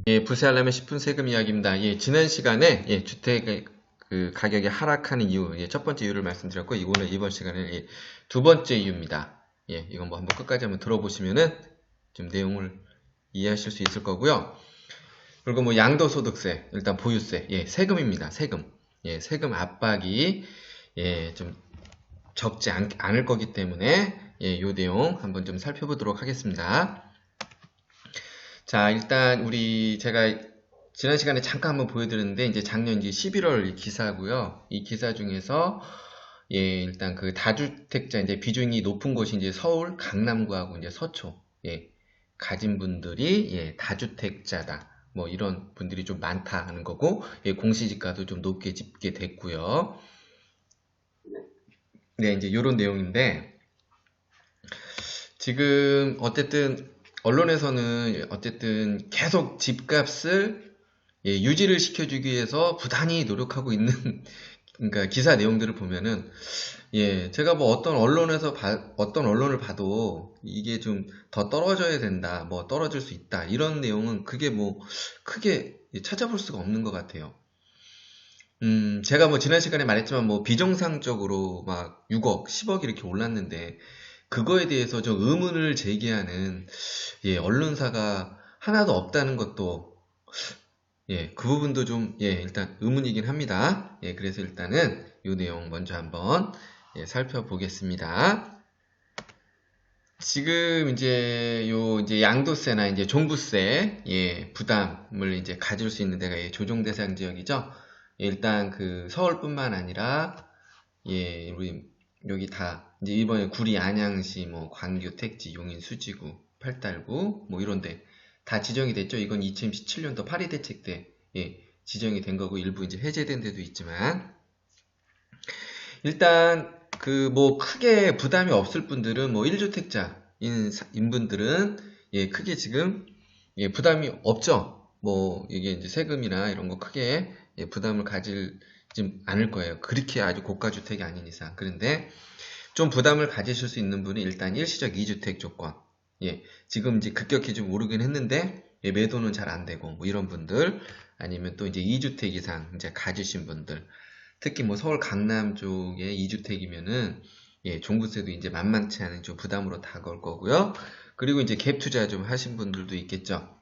예, 부세하려면 10분 세금 이야기입니다. 예, 지난 시간에 주택 그 가격이 하락하는 이유, 첫 번째 이유를 말씀드렸고, 이번 시간에 두 번째 이유입니다. 예, 이건 뭐 한번 끝까지 한번 들어보시면은 좀 내용을 이해하실 수 있을 거고요. 그리고 뭐 양도소득세, 일단 보유세, 세금입니다. 세금. 세금 압박이 좀 적지 않을 거기 때문에 요 내용 한번 좀 살펴보도록 하겠습니다. 자, 일단 제가 지난 시간에 잠깐 한번 보여드렸는데 이제 작년 이제 11월 기사고요. 이 기사 중에서 일단 그 다주택자 이제 비중이 높은 곳이 이제 서울, 강남구하고 이제 서초 가진 분들이 다주택자다. 뭐 이런 분들이 좀 많다 하는 거고 공시지가도 좀 높게 집게 됐고요. 네, 이제 이런 내용인데 지금 어쨌든 언론에서는 어쨌든 계속 집값을 유지를 시켜주기 위해서 부단히 노력하고 있는 그러니까 기사 내용들을 보면은 제가 뭐 어떤 언론을 봐도 이게 좀 더 떨어져야 된다, 뭐 떨어질 수 있다 이런 내용은 그게 뭐 크게 찾아볼 수가 없는 것 같아요. 제가 뭐 지난 시간에 말했지만 뭐 비정상적으로 막 6억, 10억 이렇게 올랐는데 그거에 대해서 좀 의문을 제기하는 언론사가 하나도 없다는 것도 그 부분도 좀 일단 의문이긴 합니다. 그래서 일단은 이 내용 먼저 한번 살펴보겠습니다. 지금 이제 이제 양도세나 이제 종부세 부담을 이제 가질 수 있는 데가 조정 대상 지역이죠. 일단 그 서울뿐만 아니라 우리 여기 다 이제 이번에 구리, 안양시, 뭐 광교, 택지, 용인, 수지구, 팔달구 뭐 이런데 다 지정이 됐죠. 이건 2017년도 파리 대책 때 지정이 된 거고 일부 이제 해제된 데도 있지만 일단 그 뭐 크게 부담이 없을 분들은 뭐 1주택자인 분들은 크게 지금 부담이 없죠. 뭐 이게 이제 세금이나 이런 거 크게 부담을 가지지 않을 거예요. 그렇게 아주 고가 주택이 아닌 이상. 그런데 좀 부담을 가지실 수 있는 분이 일단 일시적 2주택 조건. 지금 이제 급격히 좀 오르긴 했는데 매도는 잘 안 되고 뭐 이런 분들 아니면 또 이제 2주택 이상 이제 가지신 분들 특히 뭐 서울 강남 쪽에 2주택이면은 종부세도 이제 만만치 않은 좀 부담으로 다가올 거고요. 그리고 이제 갭 투자 좀 하신 분들도 있겠죠.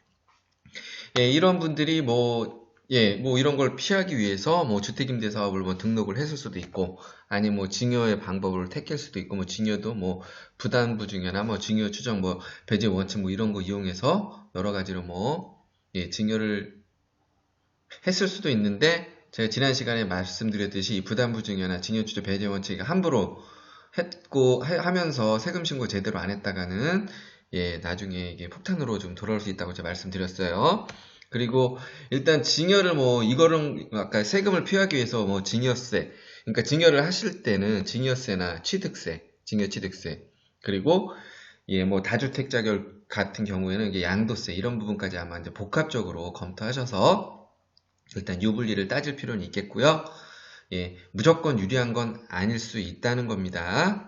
이런 분들이 뭐 이런 걸 피하기 위해서 뭐 주택임대 사업을 뭐 등록을 했을 수도 있고, 아니 뭐 증여의 방법을 택할 수도 있고, 뭐 증여도 뭐 부담부증이나 뭐 증여 추정 뭐 배제 원칙 뭐 이런 거 이용해서 여러 가지로 뭐 증여를 했을 수도 있는데, 제가 지난 시간에 말씀드렸듯이 이 부담부증이나 증여추정 배제 원칙이 함부로 했고 하면서 세금 신고 제대로 안 했다가는 나중에 이게 폭탄으로 좀 돌아올 수 있다고 제가 말씀드렸어요. 그리고 일단 증여를 뭐 이거는 아까 세금을 피하기 위해서 뭐 증여세, 그러니까 증여를 하실 때는 증여세나 취득세, 증여취득세, 그리고 뭐 다주택자 같은 경우에는 이게 양도세 이런 부분까지 아마 이제 복합적으로 검토하셔서 일단 유불리를 따질 필요는 있겠고요. 무조건 유리한 건 아닐 수 있다는 겁니다.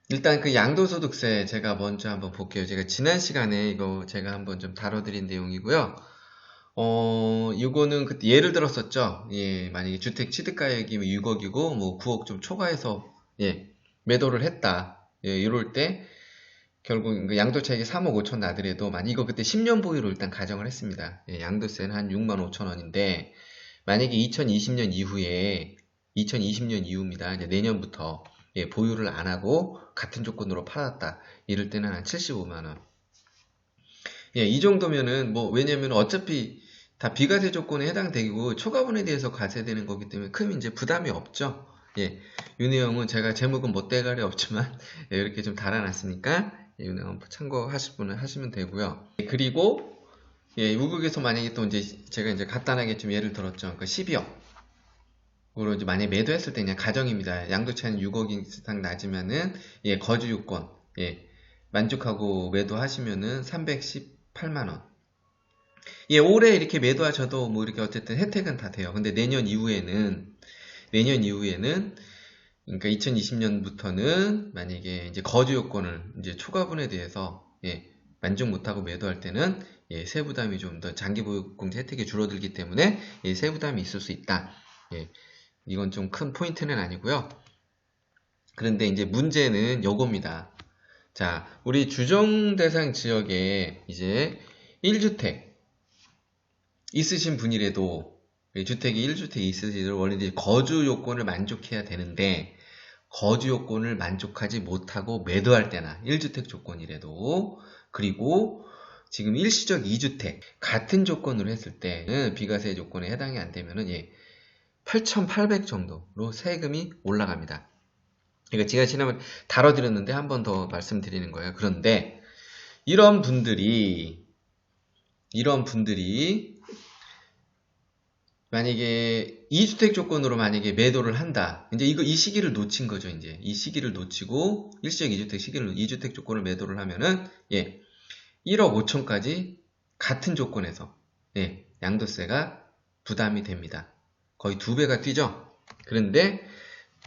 일단 그 양도소득세 제가 먼저 한번 볼게요. 제가 지난 시간에 이거 제가 한번 좀 다뤄드린 내용이고요. 이거는 그때 예를 들었었죠. 만약에 주택 취득가액이 6억이고 뭐 9억 좀 초과해서 매도를 했다. 이럴 때 결국 양도 차익이 3억 5천 나더라도 이거 그때 10년 보유로 일단 가정을 했습니다. 양도세는 한 6만 5천 원인데 만약에 2020년 이후입니다. 이제 내년부터 보유를 안 하고 같은 조건으로 팔았다. 이럴 때는 한 75만 원. 이 정도면은 뭐 왜냐면 어차피 다 비과세 조건에 해당되고 초과분에 대해서 과세되는 거기 때문에 큰 이제 부담이 없죠. 이 내용은 제가 제목은 뭐 대가리 없지만 이렇게 좀 달아놨으니까 이 내용 참고하실 분은 하시면 되고요. 그리고 우국에서 만약에 또 이제 제가 이제 간단하게 좀 예를 들었죠. 그러니까 12억으로 이제 만약에 매도했을 때 그냥 가정입니다. 양도차익 6억 이상 낮으면은 거주 요건 만족하고 매도하시면은 318만 원. 올해 이렇게 매도하셔도 뭐 이렇게 어쨌든 혜택은 다 돼요. 근데 내년 이후에는 그러니까 2020년부터는 만약에 이제 거주 요건을 이제 초과분에 대해서 만족 못하고 매도할 때는 세부담이 좀 더 장기보유공제 혜택이 줄어들기 때문에 세부담이 있을 수 있다. 이건 좀 큰 포인트는 아니고요. 그런데 이제 문제는 요겁니다. 자, 우리 주정 대상 지역에 이제 1주택 있으신 분이라도 주택이 1주택 있으시더라도 원래 이제 거주 요건을 만족해야 되는데 거주 요건을 만족하지 못하고 매도할 때나 1주택 조건이라도 그리고 지금 일시적 2주택 같은 조건으로 했을 때는 비과세 조건에 해당이 안 되면은 8,800 정도로 세금이 올라갑니다. 그러니까 제가 지난번에 다뤄드렸는데 한 번 더 말씀드리는 거예요. 그런데 이런 분들이 만약에 2주택 조건으로 만약에 매도를 한다. 이제 이 시기를 놓친 거죠. 이제 이 시기를 놓치고 일시적 2주택 시기를 2주택 조건을 매도를 하면은 1억 5천까지 같은 조건에서 양도세가 부담이 됩니다. 거의 2배가 뛰죠. 그런데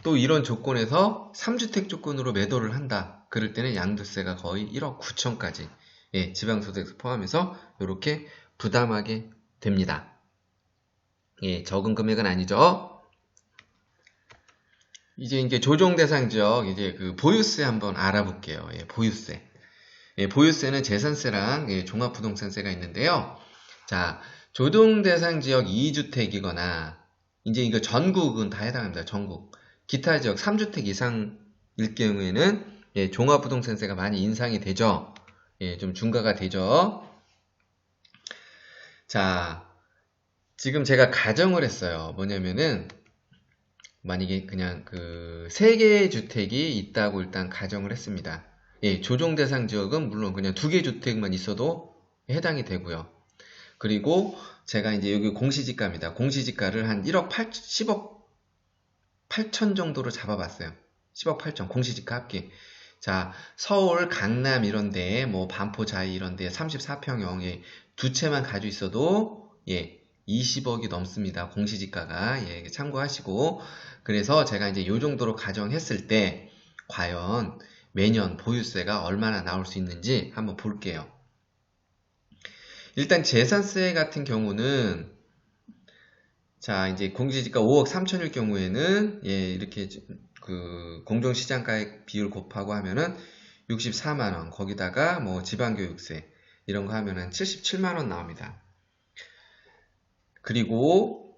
또 이런 조건에서 3주택 조건으로 매도를 한다. 그럴 때는 양도세가 거의 1억 9천까지 지방소득세 포함해서 이렇게 부담하게 됩니다. 적은 금액은 아니죠. 이제 조정 대상 지역 이제 그 보유세 한번 알아볼게요. 보유세. 보유세는 재산세랑 종합부동산세가 있는데요. 자, 조정 대상 지역 2주택이거나 이제 이거 전국은 다 해당합니다. 전국. 기타 지역 3주택 이상일 경우에는 종합부동산세가 많이 인상이 되죠. 좀 중과가 되죠. 자, 지금 제가 가정을 했어요. 뭐냐면은 만약에 그냥 그 3개의 주택이 있다고 일단 가정을 했습니다. 조정 대상 지역은 물론 그냥 2개 주택만 있어도 해당이 되고요. 그리고 제가 이제 여기 공시지가입니다. 공시지가를 한 10억 8천 정도로 잡아봤어요. 10억 8천 공시지가 합계. 자, 서울, 강남 이런데 뭐 반포, 자이 이런데 34평형에 2채만 가지고 있어도 20억이 넘습니다. 공시지가가. 참고하시고. 그래서 제가 이제 요 정도로 가정했을 때 과연 매년 보유세가 얼마나 나올 수 있는지 한번 볼게요. 일단 재산세 같은 경우는 자, 이제 공시지가 5억 3천일 경우에는 이렇게 그 공정시장가액 비율 곱하고 하면은 64만원, 거기다가 뭐 지방교육세 이런 거 하면은 77만원 나옵니다. 그리고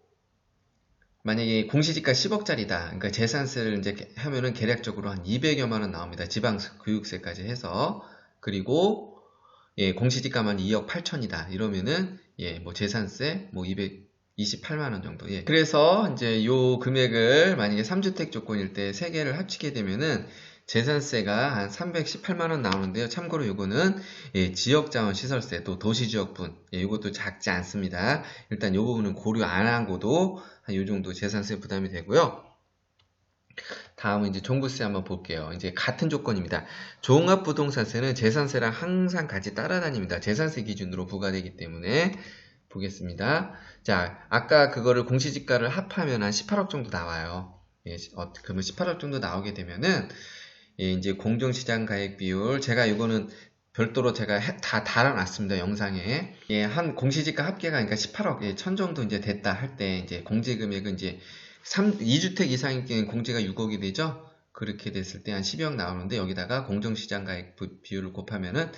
만약에 공시지가 10억짜리다. 그러니까 재산세를 이제 하면은 계략적으로 한 200여만원 나옵니다. 지방교육세까지 해서. 그리고 공시지가만 2억 8천이다. 이러면은 뭐 재산세 뭐 228만원 정도. 그래서 이제 요 금액을 만약에 3주택 조건일 때 3개를 합치게 되면은 재산세가 한 318만원 나오는데요. 참고로 요거는 지역자원시설세 또 도시지역분 요것도 작지 않습니다. 일단 요 부분은 고려 안 하고도 한 요 정도 재산세 부담이 되고요. 다음은 이제 종부세 한번 볼게요. 이제 같은 조건입니다. 종합부동산세는 재산세랑 항상 같이 따라다닙니다. 재산세 기준으로 부과되기 때문에 보겠습니다. 자, 아까 그거를 공시지가를 합하면 한 18억 정도 나와요. 그러면 18억 정도 나오게 되면은 이제 공정시장 가액 비율 제가 이거는 별도로 제가 다 달아놨습니다. 영상에. 한 공시지가 합계가 그러니까 18억 1000 정도 이제 됐다 할 때 이제 공제금액은 이제 2주택 이상인 경우에 공제가 6억이 되죠. 그렇게 됐을 때 한 12억 나오는데 여기다가 공정시장 가액 비율을 곱하면은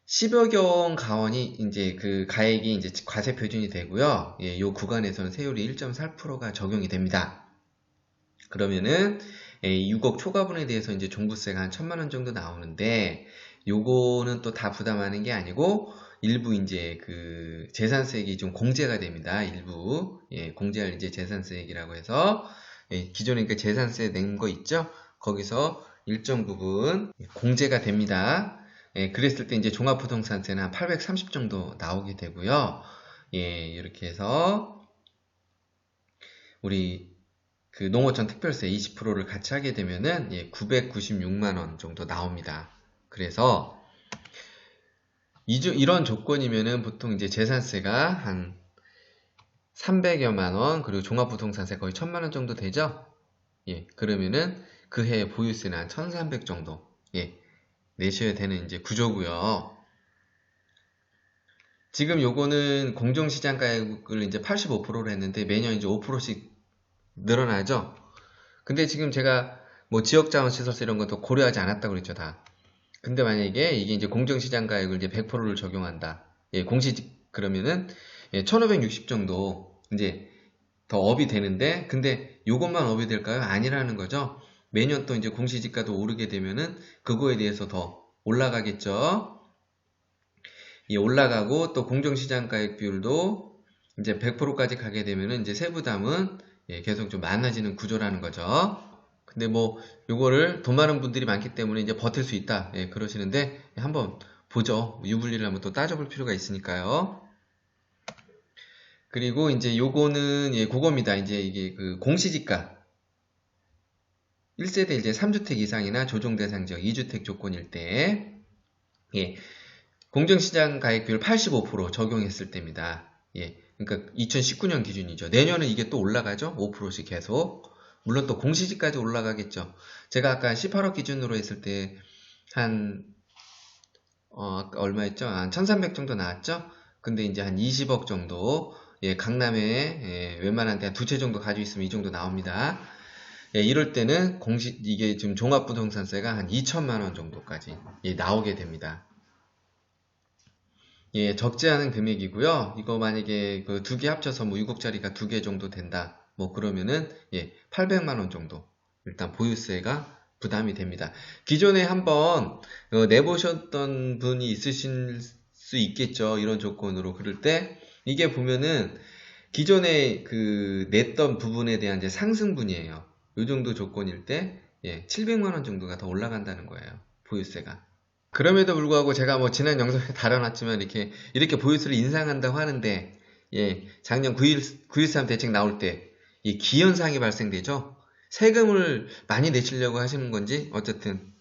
10여경 가원이 이제 그 가액이 이제 과세 표준이 되고요. 요 구간에서는 세율이 1.4%가 적용이 됩니다. 그러면은 6억 초과분에 대해서 이제 종부세가 한 1,000만원 정도 나오는데 요거는 또 다 부담하는 게 아니고 일부 이제 그 재산세액이 좀 공제가 됩니다. 일부 공제할 이제 재산세액이라고 해서 기존에 그 재산세 낸 거 있죠? 거기서 일정 부분 공제가 됩니다. 그랬을 때 이제 종합부동산세는 한 830 정도 나오게 되고요. 이렇게 해서 우리 그 농어촌 특별세 20%를 같이 하게 되면은 996만원 정도 나옵니다. 그래서 이런 조건이면은 보통 이제 재산세가 한 300여만원 그리고 종합부동산세 거의 1000만원 정도 되죠. 예, 그러면은 그 해 보유세는 한 1,300 정도, 예, 내셔야 되는 이제 구조고요. 지금 요거는 공정시장 가격을 이제 85%로 했는데 매년 이제 5%씩 늘어나죠? 근데 지금 제가 뭐 지역자원시설세 이런 것도 고려하지 않았다고 그랬죠, 다. 근데 만약에 이게 이제 공정시장 가격을 이제 100%를 적용한다. 예, 공시직, 그러면은, 예, 1560 정도 이제 더 업이 되는데, 근데 요것만 업이 될까요? 아니라는 거죠. 매년 또 이제 공시지가도 오르게 되면은 그거에 대해서 더 올라가겠죠. 이 올라가고 또 공정시장 가격 비율도 이제 100%까지 가게 되면은 이제 세부담은 예, 계속 좀 많아지는 구조라는 거죠. 근데 뭐 요거를 돈 많은 분들이 많기 때문에 이제 버틸 수 있다, 예, 그러시는데 한번 보죠. 유불리를 한번 또 따져볼 필요가 있으니까요. 그리고 이제 요거는 예, 그겁니다. 이제 이게 그 공시지가 1세대 이제 3주택 이상이나 조정 대상 지역 2주택 조건일 때, 예, 공정시장 가액 비율 85% 적용했을 때입니다. 예, 그러니까 2019년 기준이죠. 내년은 이게 또 올라가죠. 5%씩 계속. 물론 또 공시지까지 올라가겠죠. 제가 아까 18억 기준으로 했을 때 한 아까 얼마였죠? 한 1,300 정도 나왔죠. 근데 이제 한 20억 정도, 예, 강남에 예, 웬만한 데 한 두 채 정도 가지고 있으면 이 정도 나옵니다. 예, 이럴 때는 이게 지금 종합부동산세가 한 2천만 원 정도까지 예, 나오게 됩니다. 예, 적지 않은 금액이고요. 이거 만약에 그 두 개 합쳐서 뭐 6억짜리가 두 개 정도 된다. 뭐 그러면은 예, 800만 원 정도 일단 보유세가 부담이 됩니다. 기존에 한번 내보셨던 분이 있으실 수 있겠죠. 이런 조건으로. 그럴 때 이게 보면은 기존에 그 냈던 부분에 대한 이제 상승분이에요. 이 정도 조건일 때 예, 700만 원 정도가 더 올라간다는 거예요. 보유세가. 그럼에도 불구하고 제가 뭐 지난 영상에 다뤄놨지만 이렇게 보유세를 인상한다고 하는데, 예, 작년 9.13 대책 나올 때 이 기현상이 발생되죠. 세금을 많이 내시려고 하시는 건지 어쨌든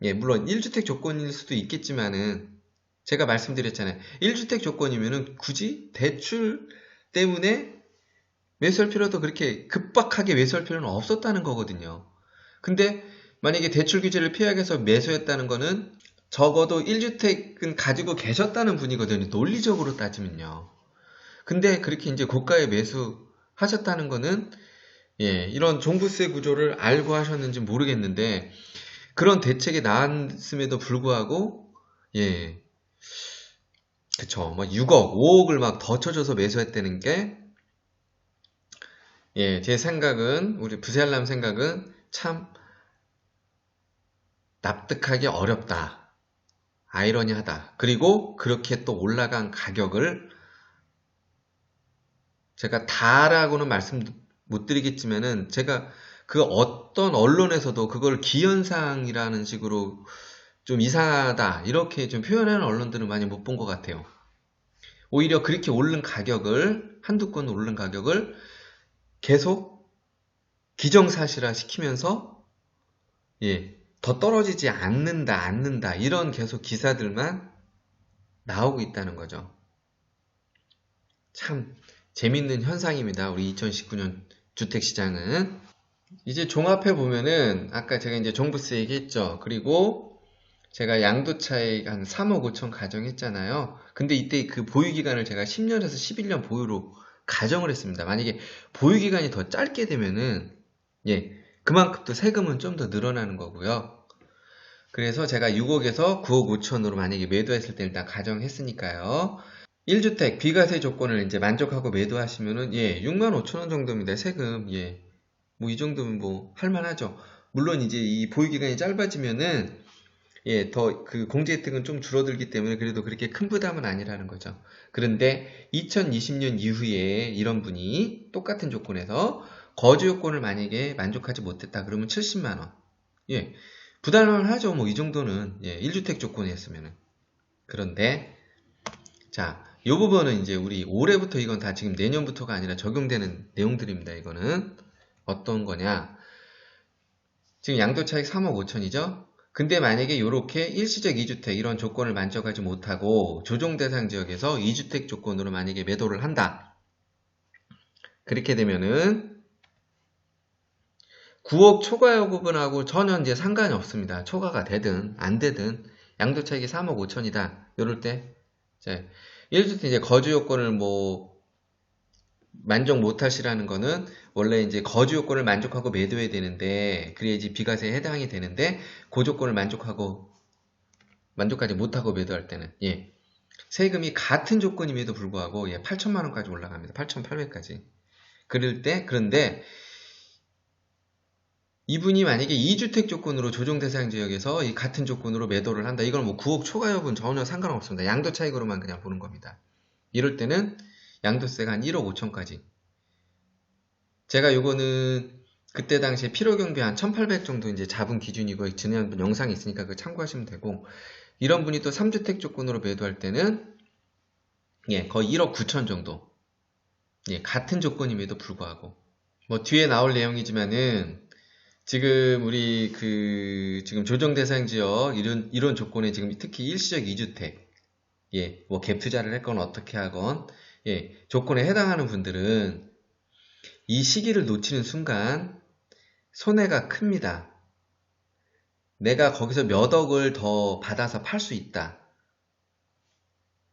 예, 물론 1주택 조건일 수도 있겠지만은 제가 말씀드렸잖아요. 1주택 조건이면은 굳이 대출 때문에 매수할 필요도 그렇게 급박하게 매수할 필요는 없었다는 거거든요. 근데 만약에 대출 규제를 피하기 위해서 매수했다는 거는 적어도 1주택은 가지고 계셨다는 분이거든요. 논리적으로 따지면요. 근데 그렇게 이제 고가에 매수하셨다는 거는 예, 이런 종부세 구조를 알고 하셨는지 모르겠는데 그런 대책이 나왔음에도 불구하고 예, 그쵸. 막 6억, 5억을 막 더 쳐줘서 매수했다는 게 예, 제 생각은 우리 부세알람 생각은 참 납득하기 어렵다. 아이러니하다. 그리고 그렇게 또 올라간 가격을 제가 다라고는 말씀 못 드리겠지만은 제가 그 어떤 언론에서도 그걸 기현상이라는 식으로 좀 이상하다 이렇게 좀 표현하는 언론들은 많이 못 본 것 같아요. 오히려 그렇게 오른 가격을 한두 건 오른 가격을 계속 기정사실화 시키면서 예, 더 떨어지지 않는다 이런 계속 기사들만 나오고 있다는 거죠. 참 재밌는 현상입니다. 우리 2019년 주택시장은. 이제 종합해 보면은 아까 제가 이제 종부세 얘기했죠. 그리고 제가 양도차익 한 3억 5천 가정했잖아요. 근데 이때 그 보유기간을 제가 10년에서 11년 보유로 가정을 했습니다. 만약에 보유기간이 더 짧게 되면은 예, 그만큼 또 세금은 좀 더 늘어나는 거고요. 그래서 제가 6억에서 9억 5천으로 만약에 매도했을 때 일단 가정했으니까요. 1주택 비과세 조건을 이제 만족하고 매도하시면은 예, 6만 5천 원 정도입니다. 세금. 예. 뭐 이 정도면 뭐 할만하죠. 물론 이제 이 보유 기간이 짧아지면은 예, 더 그 공제 혜택은 좀 줄어들기 때문에 그래도 그렇게 큰 부담은 아니라는 거죠. 그런데 2020년 이후에 이런 분이 똑같은 조건에서 거주 요건을 만약에 만족하지 못했다 그러면 70만 원. 예. 부담을 하죠. 뭐 이 정도는 예, 1주택 조건이었으면은. 그런데 자, 이 부분은 이제 우리 올해부터 이건 다 지금 내년부터가 아니라 적용되는 내용들입니다. 이거는 어떤 거냐? 지금 양도차익 3억 5천이죠? 근데 만약에 이렇게 일시적 2주택 이런 조건을 만족하지 못하고 조정대상 지역에서 2주택 조건으로 만약에 매도를 한다. 그렇게 되면은 9억 초과요 부분하고 전혀 이제 상관이 없습니다. 초과가 되든 안 되든 양도차익이 3억 5천이다. 이럴 때 이제 1주택 이제 거주 요건을 뭐 만족 못하시라는 거는 원래 이제 거주 요건을 만족하고 매도해야 되는데 그래야지 비과세에 해당이 되는데 그 조건을 만족하지 못하고 매도할 때는 세금이 같은 조건임에도 불구하고 8천만 원까지 올라갑니다. 8,800까지. 그런데 이분이 만약에 2주택 조건으로 조정 대상 지역에서 이 같은 조건으로 매도를 한다. 이건 뭐 9억 초과 여부는 전혀 상관없습니다. 양도 차익으로만 그냥 보는 겁니다. 이럴 때는 양도세가 한 1억 5천까지. 제가 요거는 그때 당시에 필요경비 한 1,800 정도 이제 잡은 기준이고 지난번 영상이 있으니까 그거 참고하시면 되고 이런 분이 또 3주택 조건으로 매도할 때는 거의 1억 9천 정도. 같은 조건임에도 불구하고 뭐 뒤에 나올 내용이지만은 지금 우리 지금 조정 대상 지역 이런 조건에 지금 특히 일시적 2주택 뭐 갭 투자를 했건 어떻게 하건 조건에 해당하는 분들은 이 시기를 놓치는 순간 손해가 큽니다. 내가 거기서 몇 억을 더 받아서 팔 수 있다.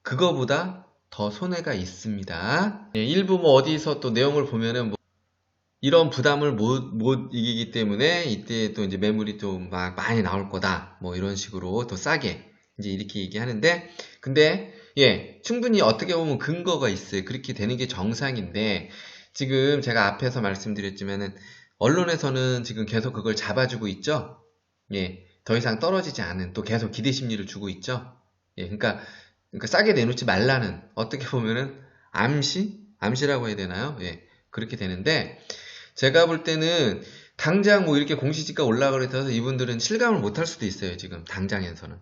그거보다 더 손해가 있습니다. 일부 뭐 어디서 또 내용을 보면은 뭐 이런 부담을 못 이기기 때문에 이때 또 이제 매물이 좀 막 많이 나올 거다. 뭐 이런 식으로 더 싸게 이제 이렇게 얘기하는데 근데 충분히 어떻게 보면 근거가 있어요. 그렇게 되는 게 정상인데 지금 제가 앞에서 말씀드렸지만은 언론에서는 지금 계속 그걸 잡아주고 있죠. 더 이상 떨어지지 않은 또 계속 기대 심리를 주고 있죠. 그러니까 싸게 내놓지 말라는 어떻게 보면은 암시라고 해야 되나요? 그렇게 되는데 제가 볼 때는 당장 뭐 이렇게 공시지가 올라가고 해서 이분들은 실감을 못할 수도 있어요. 지금 당장에서는.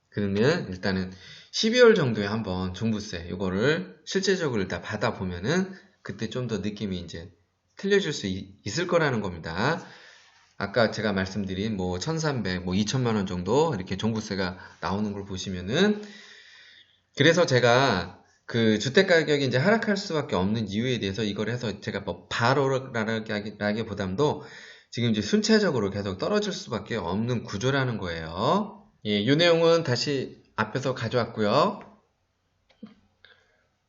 그러면 일단은 12월 정도에 한번 종부세 이거를 실제적으로 일단 받아보면은 그때 좀 더 느낌이 이제 틀려질 수 있을 거라는 겁니다. 아까 제가 말씀드린 뭐 1,300, 뭐 2천만 원 정도 이렇게 종부세가 나오는 걸 보시면은 그래서 제가 그 주택 가격이 이제 하락할 수밖에 없는 이유에 대해서 이걸 해서 제가 뭐 바로라기보담도 지금 이제 순차적으로 계속 떨어질 수밖에 없는 구조라는 거예요. 이 내용은 다시 앞에서 가져왔고요.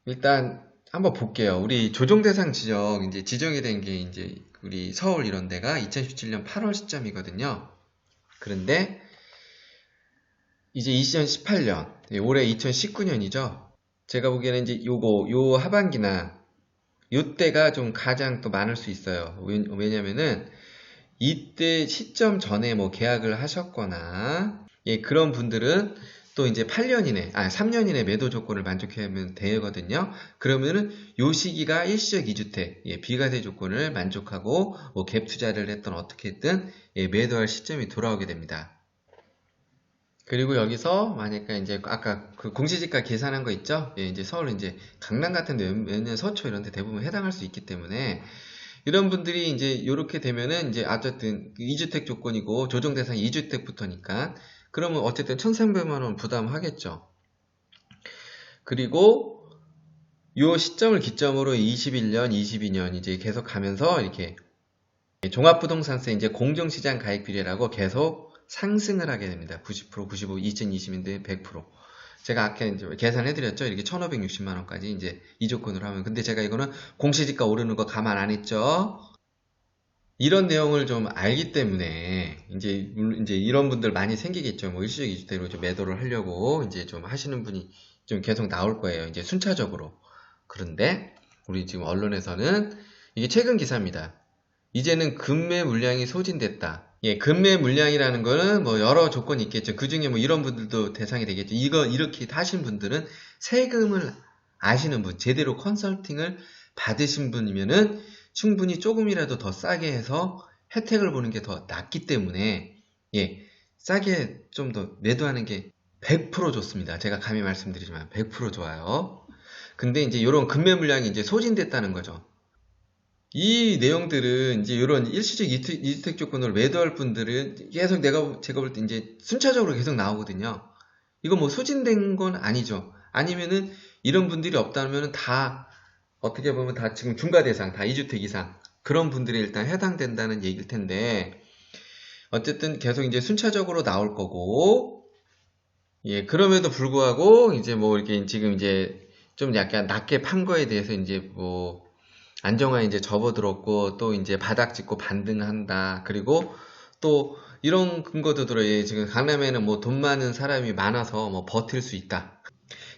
일단 한번 볼게요. 우리 조정 대상 지역 이제 지정이 된 게 이제 우리 서울 이런 데가 2017년 8월 시점이거든요. 그런데 이제 2018년, 올해 2019년이죠. 제가 보기에는 이제 요 하반기나 요때가 좀 가장 또 많을 수 있어요. 왜냐면은 이때 시점 전에 뭐 계약을 하셨거나 그런 분들은 또 이제 3년 이내 매도 조건을 만족하면 되거든요. 그러면은 요 시기가 일시적 2주택, 비과세 조건을 만족하고 뭐 갭 투자를 했던 어떻게 했든 매도할 시점이 돌아오게 됩니다. 그리고 여기서 만약에 이제 아까 그 공시지가 계산한 거 있죠? 이제 서울 이제 강남 같은 데 몇년 서초 이런 데 대부분 해당할 수 있기 때문에 이런 분들이 이제 이렇게 되면은 이제 어쨌든 2주택 조건이고 조정 대상 2주택부터니까 그러면 어쨌든 1,300만 원 부담하겠죠. 그리고 요 시점을 기점으로 21년, 22년 이제 계속 가면서 이렇게 종합부동산세 이제 공정시장 가액 비례라고 계속 상승을 하게 됩니다. 90%, 95, 2020년대 100%. 제가 아까 이제 계산해드렸죠. 이렇게 1,560만원까지 이제 이 조건으로 하면. 근데 제가 이거는 공시지가 오르는 거 감안 안 했죠. 이런 내용을 좀 알기 때문에 이제 이런 분들 많이 생기겠죠. 뭐 일시적 2주택으로 좀 매도를 하려고 이제 좀 하시는 분이 좀 계속 나올 거예요. 이제 순차적으로. 그런데 우리 지금 언론에서는 이게 최근 기사입니다. 이제는 급매 물량이 소진됐다. 급매 물량이라는 거는 뭐 여러 조건이 있겠죠. 그 중에 뭐 이런 분들도 대상이 되겠죠. 이렇게 하신 분들은 세금을 아시는 분, 제대로 컨설팅을 받으신 분이면은 충분히 조금이라도 더 싸게 해서 혜택을 보는 게 더 낫기 때문에, 싸게 좀 더 매도하는 게 100% 좋습니다. 제가 감히 말씀드리지만 100% 좋아요. 근데 이제 이런 급매 물량이 이제 소진됐다는 거죠. 이 내용들은 이제 이런 일시적 2주택 조건을 매도할 분들은 계속 제가 볼 때 이제 순차적으로 계속 나오거든요. 이거 뭐 소진된 건 아니죠. 아니면은 이런 분들이 없다면 다 어떻게 보면 다 지금 중과 대상 다 2주택 이상 그런 분들이 일단 해당된다는 얘기일 텐데, 어쨌든 계속 이제 순차적으로 나올 거고, 예, 그럼에도 불구하고, 이제 뭐, 이렇게 지금 이제 좀 약간 낮게 판 거에 대해서 이제 뭐, 안정화에 이제 접어들었고, 또 이제 바닥 짚고 반등한다. 그리고 또 이런 근거도 들어요. 예, 지금 강남에는 뭐 돈 많은 사람이 많아서 뭐 버틸 수 있다.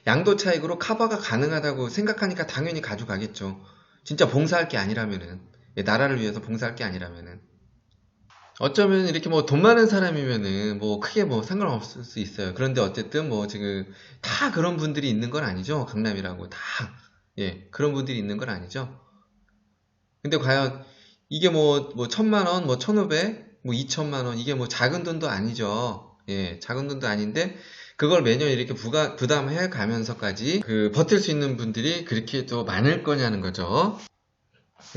양도 차익으로 커버가 가능하다고 생각하니까 당연히 가져가겠죠. 진짜 봉사할 게 아니라면은, 예, 나라를 위해서 봉사할 게 아니라면은. 어쩌면 이렇게 뭐 돈 많은 사람이면은 뭐 크게 뭐 상관없을 수 있어요. 그런데 어쨌든 뭐 지금 다 그런 분들이 있는 건 아니죠. 강남이라고 다. 예, 그런 분들이 있는 건 아니죠. 근데 과연 이게 뭐 1,000만 원, 뭐 1,500, 뭐 2천만 원, 이게 뭐 작은 돈도 아니죠. 예, 작은 돈도 아닌데 그걸 매년 이렇게 부담해 가면서까지 그 버틸 수 있는 분들이 그렇게 또 많을 거냐는 거죠.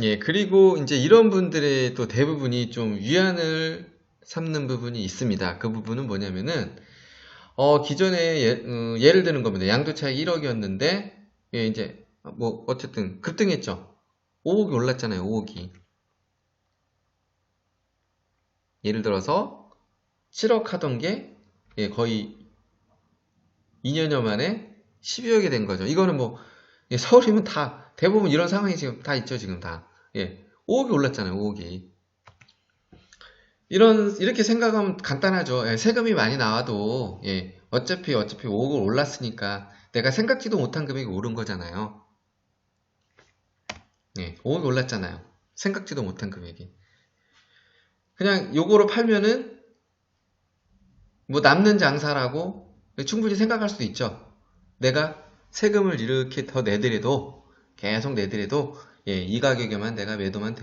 예, 그리고 이제 이런 분들의 또 대부분이 좀 위안을 삼는 부분이 있습니다. 그 부분은 뭐냐면은, 기존에 예를 드는 겁니다. 양도차익 1억이었는데, 예, 이제, 뭐, 어쨌든 급등했죠. 5억이 올랐잖아요, 5억이. 예를 들어서, 7억 하던 게, 예, 거의 2년여 만에 12억이 된 거죠. 이거는 뭐, 예, 서울이면 다, 대부분 이런 상황이 지금 다 있죠, 지금 다. 예, 5억이 올랐잖아요, 5억이. 이렇게 생각하면 간단하죠. 예, 세금이 많이 나와도, 예, 어차피 5억을 올랐으니까 내가 생각지도 못한 금액이 오른 거잖아요. 예, 5억이 올랐잖아요. 생각지도 못한 금액이. 그냥 요거로 팔면은 뭐 남는 장사라고 충분히 생각할 수도 있죠. 내가 세금을 이렇게 더 내더라도, 계속 내더라도, 예, 이 가격에만 내가 매도만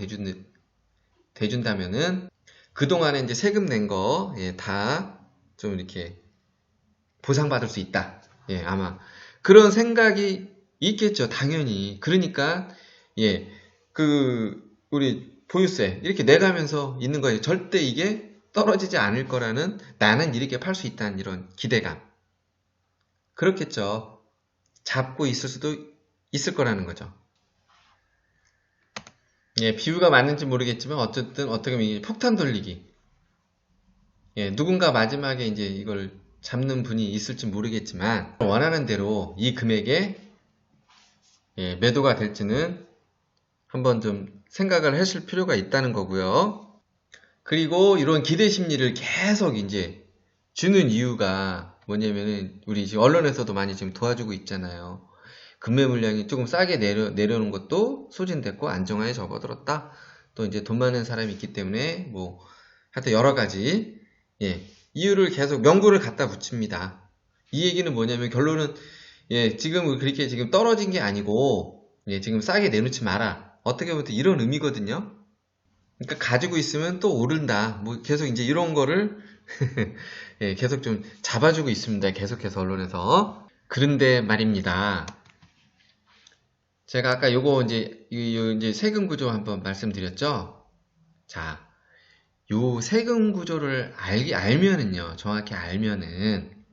대준다면은 그동안에 이제 세금 낸 거, 예, 다 좀 이렇게 보상받을 수 있다. 예, 아마 그런 생각이 있겠죠. 당연히. 그러니까 예, 우리 보유세 이렇게 내가면서 있는 거예요. 절대 이게 떨어지지 않을 거라는, 나는 이렇게 팔 수 있다는 이런 기대감. 그렇겠죠. 잡고 있을 수도 있을 거라는 거죠. 예, 비유가 맞는지 모르겠지만 어쨌든 어떻게 보면 이게 폭탄 돌리기. 예, 누군가 마지막에 이제 이걸 잡는 분이 있을지 모르겠지만 원하는 대로 이 금액에, 예, 매도가 될지는 한번 좀 생각을 하실 필요가 있다는 거고요. 그리고 이런 기대 심리를 계속 이제 주는 이유가 뭐냐면은 우리 지금 언론에서도 많이 지금 도와주고 있잖아요. 금매 물량이 조금 싸게 내려오는 것도 소진됐고 안정화에 접어들었다. 또 이제 돈 많은 사람이 있기 때문에 뭐 하여튼 여러 가지, 예, 이유를 계속 명분을 갖다 붙입니다. 이 얘기는 뭐냐면 결론은, 예, 지금 그렇게 지금 떨어진 게 아니고, 예, 지금 싸게 내놓지 마라. 어떻게 보면 이런 의미거든요. 그러니까 가지고 있으면 또 오른다. 뭐 계속 이제 이런 거를 예, 계속 좀 잡아주고 있습니다. 계속해서 언론에서. 그런데 말입니다. 제가 아까 요거 이제 세금 구조 한번 말씀드렸죠. 자, 요 세금 구조를 알면은요, 정확히 알면은,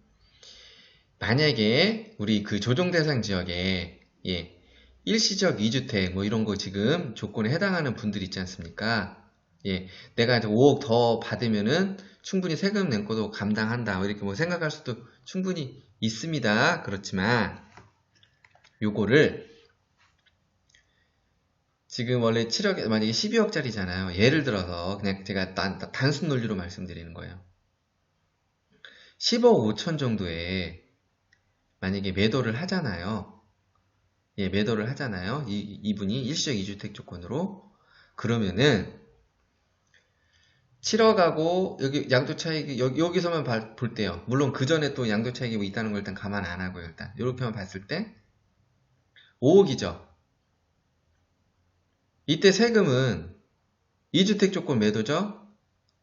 만약에 우리 그 조정 대상 지역에, 예, 일시적 2주택 뭐 이런 거 지금 조건에 해당하는 분들 있지 않습니까? 예, 내가 이제 5억 더 받으면은 충분히 세금 낸 것도 감당한다. 뭐 이렇게 뭐 생각할 수도 충분히 있습니다. 그렇지만 요거를 지금 원래 7억, 만약에 12억짜리잖아요. 예를 들어서 그냥 제가 단순 논리로 말씀드리는 거예요. 10억 5천 정도에 만약에 매도를 하잖아요. 예, 매도를 하잖아요. 이분이 일시적 2주택 조건으로. 그러면은 7억하고 여기 양도차익이 여기서만 볼 때요. 물론 그 전에 또 양도차익이 뭐 있다는 걸 일단 감안 안 하고요. 일단 이렇게만 봤을 때 5억이죠. 이때 세금은 2주택 조건 매도죠.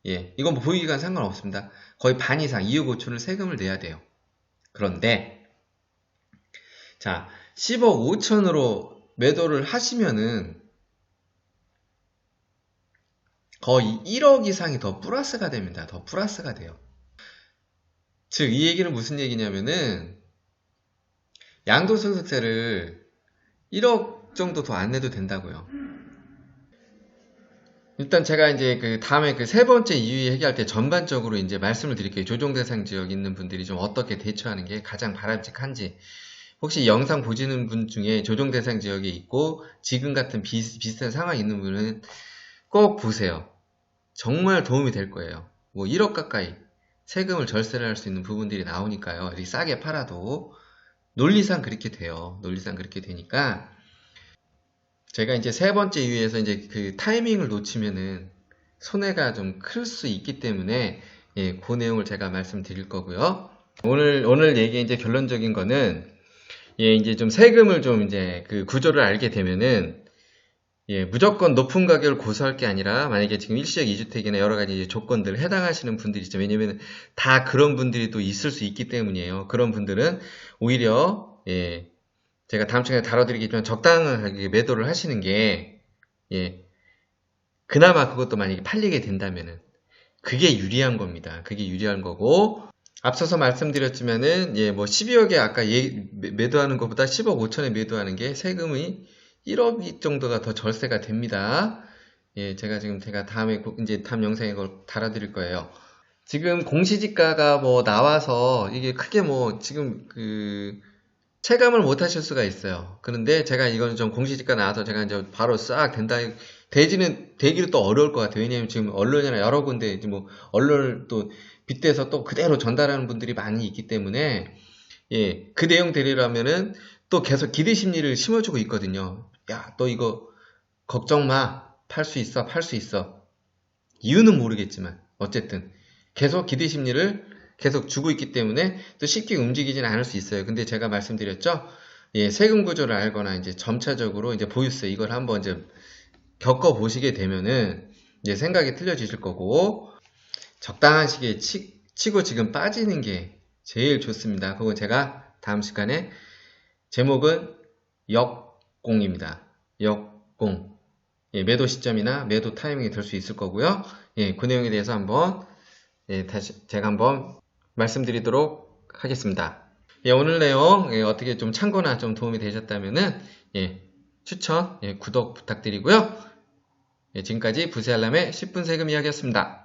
예, 이건 뭐 보유기간 상관없습니다. 거의 반 이상 2억 5천을 세금을 내야 돼요. 그런데 자, 10억 5천으로 매도를 하시면은 거의 1억 이상이 더 플러스가 됩니다. 더 플러스가 돼요. 즉, 이 얘기는 무슨 얘기냐면은 양도소득세를 1억 정도 더 안 내도 된다고요. 일단 제가 이제 그 다음에 그 세 번째 이유 얘기할 때 전반적으로 이제 말씀을 드릴게요. 조정 대상 지역 있는 분들이 좀 어떻게 대처하는 게 가장 바람직한지. 혹시 영상 보시는 분 중에 조정 대상 지역에 있고 지금 같은 비슷한 상황이 있는 분은 꼭 보세요. 정말 도움이 될 거예요. 뭐 1억 가까이 세금을 절세를 할 수 있는 부분들이 나오니까요. 이렇게 싸게 팔아도 논리상 그렇게 돼요. 논리상 그렇게 되니까 제가 이제 세 번째 이유에서 이제 그 타이밍을 놓치면은 손해가 좀 클 수 있기 때문에 예, 그 내용을 제가 말씀드릴 거고요. 오늘 얘기 이제 결론적인 거는 예, 이제 좀 세금을 좀 이제 그 구조를 알게 되면은 예, 무조건 높은 가격을 고수할 게 아니라 만약에 지금 일시적 2주택이나 여러 가지 조건들 해당하시는 분들이 있죠. 왜냐면 다 그런 분들이 또 있을 수 있기 때문이에요. 그런 분들은 오히려 예, 제가 다음 시간에 다뤄드리겠지만 적당하게 매도를 하시는 게 예, 그나마 그것도 만약에 팔리게 된다면은 그게 유리한 겁니다. 그게 유리한 거고 앞서서 말씀드렸지만은 예, 뭐 12억에 아까 매도하는 것보다 10억 5천에 매도하는 게 세금이 1억 정도가 더 절세가 됩니다. 예, 제가 다음에 이제 다음 영상에 그걸 달아드릴 거예요. 지금 공시지가가 뭐 나와서 이게 크게 뭐 지금 그 체감을 못 하실 수가 있어요. 그런데 제가 이거는 좀 공시지가 나와서 제가 이제 바로 싹 되기는 또 어려울 것 같아요. 왜냐면 지금 언론이나 여러 군데 이제 뭐 언론을 또 빗대서 또 그대로 전달하는 분들이 많이 있기 때문에 예, 그 내용 되리라면은 또 계속 기대 심리를 심어주고 있거든요. 야, 너 이거 걱정 마. 팔 수 있어. 팔 수 있어. 이유는 모르겠지만 어쨌든 계속 기대 심리를 계속 주고 있기 때문에 또 쉽게 움직이지는 않을 수 있어요. 근데 제가 말씀드렸죠. 예, 세금 구조를 알거나 이제 점차적으로 이제 보유세 이걸 한번 이제 겪어 보시게 되면은 이제 생각이 틀려지실 거고 적당한 시기에 치고 지금 빠지는 게 제일 좋습니다. 그건 제가 다음 시간에 제목은 역공입니다. 역공. 예, 매도 시점이나 매도 타이밍이 될 수 있을 거고요. 예, 그 내용에 대해서 한번 예, 다시 제가 한번 말씀드리도록 하겠습니다. 예, 오늘 내용 예, 어떻게 좀 참고나 좀 도움이 되셨다면은 예, 추천, 예, 구독 부탁드리고요. 예, 지금까지 부세알람의 10분 세금 이야기였습니다.